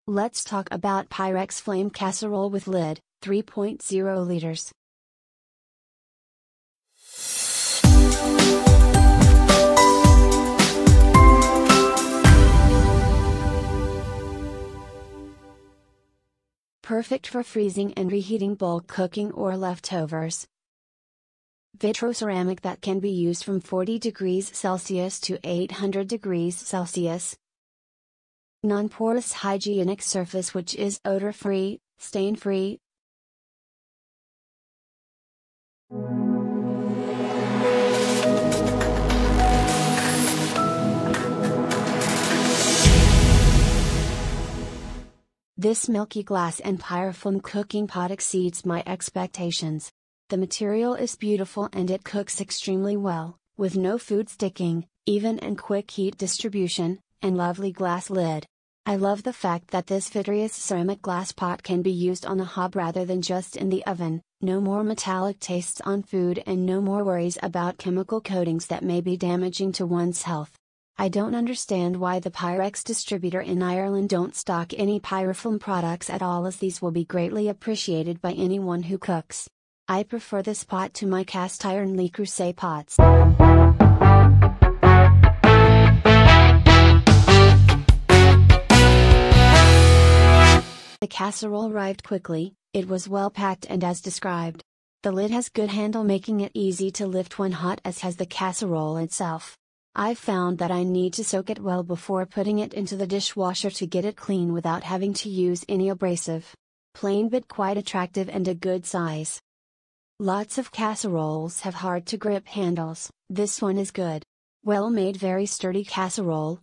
Let's talk about Pyrex Flame Casserole with lid, 3.0 liters. Perfect for freezing and reheating bulk cooking or leftovers. Vitro-ceramic that can be used from 40 degrees Celsius to 800 degrees Celsius. Non-porous hygienic surface which is odor-free, stain-free. This milky glass and Pyrex cooking pot exceeds my expectations. The material is beautiful and it cooks extremely well, with no food sticking, even and quick heat distribution, and lovely glass lid. I love the fact that this vitreous-ceramic glass pot can be used on a hob rather than just in the oven, no more metallic tastes on food and no more worries about chemical coatings that may be damaging to one's health. I don't understand why the Pyrex distributor in Ireland don't stock any Pyrex products at all, as these will be greatly appreciated by anyone who cooks. I prefer this pot to my cast iron Le Creuset pots. The casserole arrived quickly, it was well packed and as described. The lid has good handle, making it easy to lift when hot, as has the casserole itself. I've found that I need to soak it well before putting it into the dishwasher to get it clean without having to use any abrasive. Plain but quite attractive and a good size. Lots of casseroles have hard to grip handles, this one is good. Well made, very sturdy casserole.